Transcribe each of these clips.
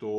2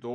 2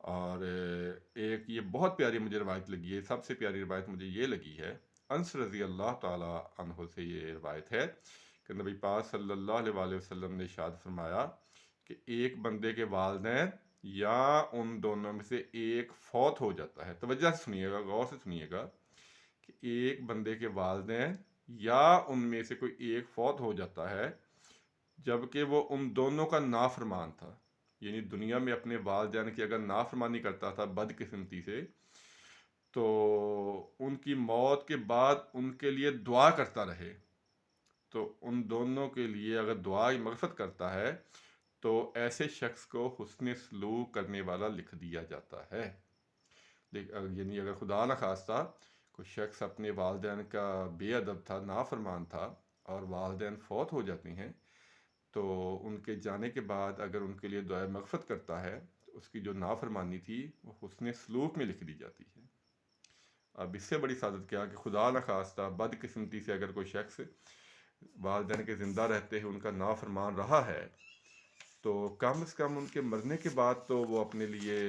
اور ایک یہ بہت پیاری مجھے روایت لگی ہے، سب سے پیاری روایت مجھے یہ لگی ہے، انس رضی اللہ تعالیٰ عنہ سے یہ روایت ہے کہ نبی پاک صلی اللہ علیہ وآلہ وسلم نے ارشاد فرمایا کہ ایک بندے کے والدین یا ان دونوں میں سے ایک فوت ہو جاتا ہے، توجہ سے سنیے گا، غور سے سنیے گا، کہ ایک بندے کے والدین یا ان میں سے کوئی ایک فوت ہو جاتا ہے جبکہ وہ ان دونوں کا نافرمان تھا، یعنی دنیا میں اپنے والدین کی اگر نافرمانی کرتا تھا بدقسمتی سے، تو ان کی موت کے بعد ان کے لیے دعا کرتا رہے، تو ان دونوں کے لیے اگر دعا مغفرت کرتا ہے تو ایسے شخص کو حسن سلوک کرنے والا لکھ دیا جاتا ہے۔ یعنی اگر خدا نہ خواستہ کوئی شخص اپنے والدین کا بے ادب تھا، نافرمان تھا، اور والدین فوت ہو جاتے ہیں، تو ان کے جانے کے بعد اگر ان کے لیے دعائے مغفرت کرتا ہے تو اس کی جو نافرمانی تھی وہ حسن سلوک میں لکھ دی جاتی ہے۔ اب اس سے بڑی سعادت کیا کہ خدا نہ خواستہ بدقسمتی سے اگر کوئی شخص والدین کے زندہ رہتے ہیں ان کا نافرمان رہا ہے، تو کم از کم ان کے مرنے کے بعد تو وہ اپنے لیے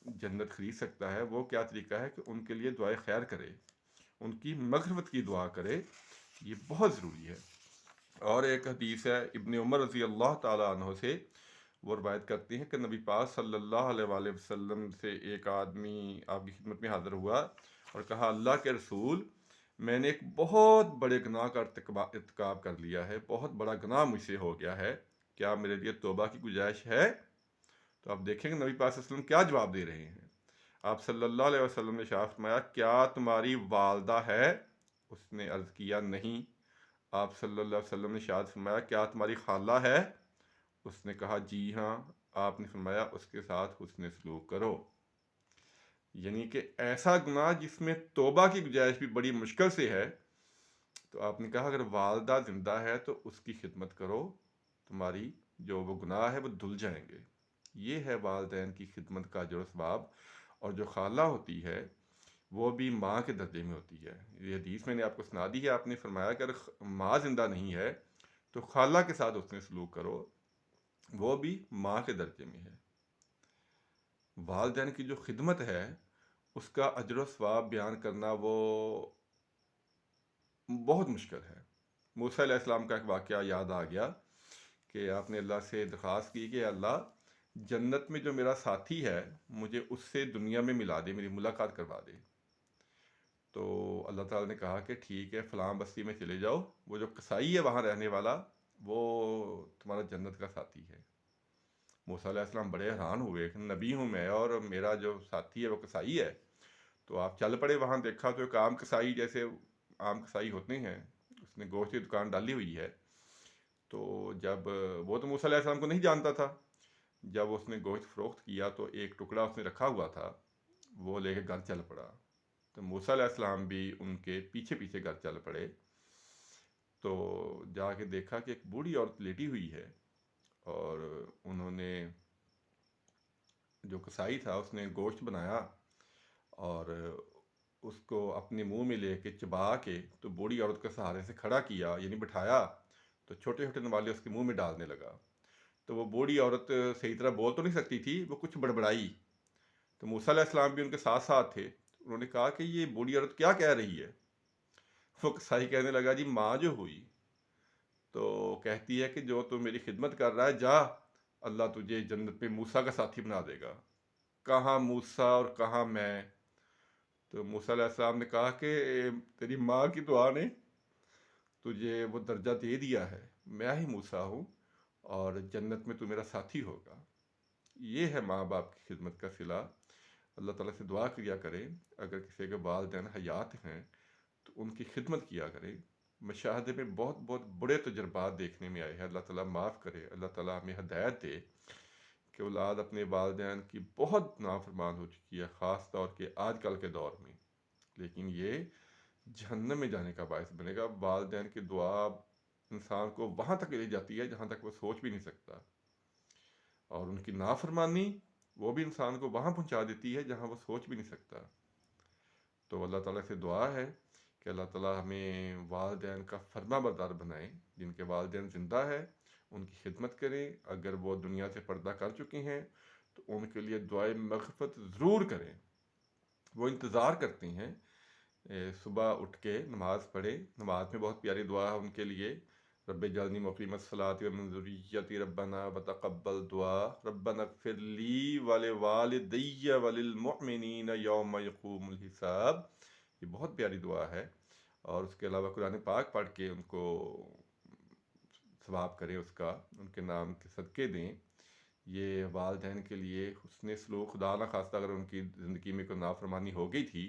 جنت خرید سکتا ہے۔ وہ کیا طریقہ ہے کہ ان کے لیے دعائے خیر کرے، ان کی مغفرت کی دعا کرے، یہ بہت ضروری ہے۔ اور ایک حدیث ہے ابن عمر رضی اللہ تعالیٰ عنہ سے، وہ روایت کرتے ہیں کہ نبی پاک صلی اللہ علیہ وآلہ وسلم سے ایک آدمی آپ کی خدمت میں حاضر ہوا اور کہا، اللہ کے رسول، میں نے ایک بہت بڑے گناہ کا ارتکاب کر لیا ہے، بہت بڑا گناہ مجھ سے ہو گیا ہے، کیا میرے لیے توبہ کی گنجائش ہے؟ تو آپ دیکھیں گے نبی پاک صلی اللہ علیہ وسلم کیا جواب دے رہے ہیں۔ آپ صلی اللہ علیہ وسلم نے ارشاد فرمایا، کیا تمہاری والدہ ہے؟ اس نے عرض کیا نہیں۔ آپ صلی اللہ علیہ وسلم نے ارشاد فرمایا، کیا تمہاری خالہ ہے؟ اس نے کہا جی ہاں۔ آپ نے فرمایا، اس کے ساتھ حسن سلوک کرو۔ یعنی کہ ایسا گناہ جس میں توبہ کی گنجائش بھی بڑی مشکل سے ہے، تو آپ نے کہا اگر والدہ زندہ ہے تو اس کی خدمت کرو، تمہاری جو وہ گناہ ہے وہ دھل جائیں گے۔ یہ ہے والدین کی خدمت کا اجر و ثواب۔ اور جو خالہ ہوتی ہے وہ بھی ماں کے درجے میں ہوتی ہے۔ یہ حدیث میں نے آپ کو سنا دی ہے، آپ نے فرمایا کہ اگر ماں زندہ نہیں ہے تو خالہ کے ساتھ اس نے سلوک کرو، وہ بھی ماں کے درجے میں ہے۔ والدین کی جو خدمت ہے اس کا اجر و ثواب بیان کرنا وہ بہت مشکل ہے۔ موسیٰ علیہ السلام کا ایک واقعہ یاد آ گیا کہ آپ نے اللہ سے درخواست کی کہ اللہ، جنت میں جو میرا ساتھی ہے مجھے اس سے دنیا میں ملا دے، میری ملاقات کروا دے۔ تو اللہ تعالیٰ نے کہا کہ ٹھیک ہے، فلاں بستی میں چلے جاؤ، وہ جو قصائی ہے وہاں رہنے والا، وہ تمہارا جنت کا ساتھی ہے۔ موسیٰ علیہ السلام بڑے حیران ہوئے کہ نبی ہوں میں اور میرا جو ساتھی ہے وہ قصائی ہے۔ تو آپ چل پڑے وہاں، دیکھا تو ایک عام قصائی، جیسے عام قصائی ہوتے ہیں، اس نے گوشت کی دکان ڈالی ہوئی ہے۔ تو جب وہ تو موسیٰ علیہ السلام کو نہیں جانتا تھا، جب اس نے گوشت فروخت کیا تو ایک ٹکڑا اس نے رکھا ہوا تھا، وہ لے کے گھر چل پڑا۔ تو موسیٰ علیہ السلام بھی ان کے پیچھے پیچھے گھر چل پڑے، تو جا کے دیکھا کہ ایک بوڑھی عورت لیٹی ہوئی ہے، اور انہوں نے جو قصائی تھا اس نے گوشت بنایا اور اس کو اپنے منہ میں لے کے چبا کے تو بوڑھی عورت کے سہارے سے کھڑا کیا، یعنی بٹھایا، تو چھوٹے چھوٹے نوالے اس کے منہ میں ڈالنے لگا۔ تو وہ بوڑھی عورت صحیح طرح بول تو نہیں سکتی تھی، وہ کچھ بڑبڑائی۔ تو موسیٰ علیہ السلام بھی ان کے ساتھ ساتھ تھے، انہوں نے کہا کہ یہ بوڑھی عورت کیا کہہ رہی ہے؟ وہ قصائی کہنے لگا، جی ماں جو ہوئی تو کہتی ہے کہ جو تو میری خدمت کر رہا ہے، جا، اللہ تجھے جنت میں موسیٰ کا ساتھی بنا دے گا۔ کہاں موسیٰ اور کہاں میں؟ تو موسیٰ علیہ السلام نے کہا کہ تیری ماں کی دعا نے تجھے وہ درجہ دے دیا ہے، میں ہی موسیٰ ہوں، اور جنت میں تو میرا ساتھی ہوگا۔ یہ ہے ماں باپ کی خدمت کا صلہ۔ اللہ تعالیٰ سے دعا کیا کرے اگر کسی کے والدین حیات ہیں تو ان کی خدمت کیا کرے۔ مشاہدے میں بہت بہت بڑے تجربات دیکھنے میں آئے ہیں، اللہ تعالیٰ معاف کرے، اللہ تعالیٰ ہمیں ہدایت دے کہ اولاد اپنے والدین کی بہت نافرمان ہو چکی ہے، خاص طور کے آج کل کے دور میں، لیکن یہ جہنم میں جانے کا باعث بنے گا۔ والدین کی دعا انسان کو وہاں تک لے جاتی ہے جہاں تک وہ سوچ بھی نہیں سکتا، اور ان کی نافرمانی وہ بھی انسان کو وہاں پہنچا دیتی ہے جہاں وہ سوچ بھی نہیں سکتا۔ تو اللہ تعالیٰ سے دعا ہے کہ اللہ تعالیٰ ہمیں والدین کا فرما بردار بنائیں۔ جن کے والدین زندہ ہے ان کی خدمت کریں، اگر وہ دنیا سے پردہ کر چکے ہیں تو ان کے لیے دعائے مغفرت ضرور کریں. وہ انتظار کرتی ہیں صبح اٹھ کے نماز پڑھے. نماز میں بہت پیاری دعا ہے ان کے لیے. رب اجعلنی مقیم الصلاۃ ومن ذریتی ربنا وتقبل دعا ربنا اغفر لی ولوالدی وللمؤمنین یوم یقوم الحساب. یہ بہت پیاری دعا ہے. اور اس کے علاوہ قرآن پاک پڑھ کے ان کو ثواب کریں، اس کا ان کے نام کے صدقے دیں. یہ والدین کے لیے حسن سلوک، خدا نہ خواستہ اگر ان کی زندگی میں کوئی نافرمانی ہو گئی تھی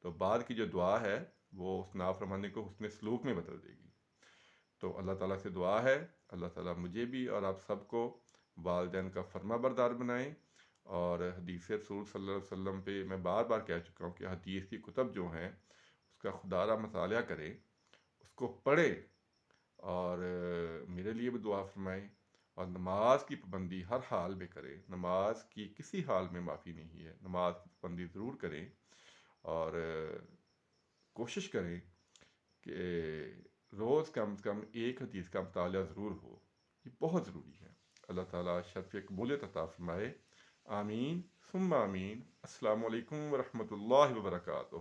تو بعد کی جو دعا ہے وہ اس نافرمانی کو حسن سلوک میں بدل دے گی. تو اللہ تعالیٰ سے دعا ہے اللہ تعالیٰ مجھے بھی اور آپ سب کو والدین کا فرما بردار بنائیں. اور حدیث رسول صلی اللہ علیہ وسلم پہ میں بار بار کہہ چکا ہوں کہ حدیث کی کتب جو ہیں اس کا خدا را مطالعہ کریں، اس کو پڑھیں اور میرے لیے بھی دعا فرمائیں. اور نماز کی پابندی ہر حال میں کریں. نماز کی کسی حال میں معافی نہیں ہے. نماز کی پابندی ضرور کریں اور کوشش کریں کہ روز کم از کم ایک حدیث کا مطالعہ ضرور ہو. یہ بہت ضروری ہے. اللہ تعالیٰ شرف قبولیت عطا فرمائے. آمین ثم آمین. السلام علیکم ورحمۃ اللہ وبرکاتہ.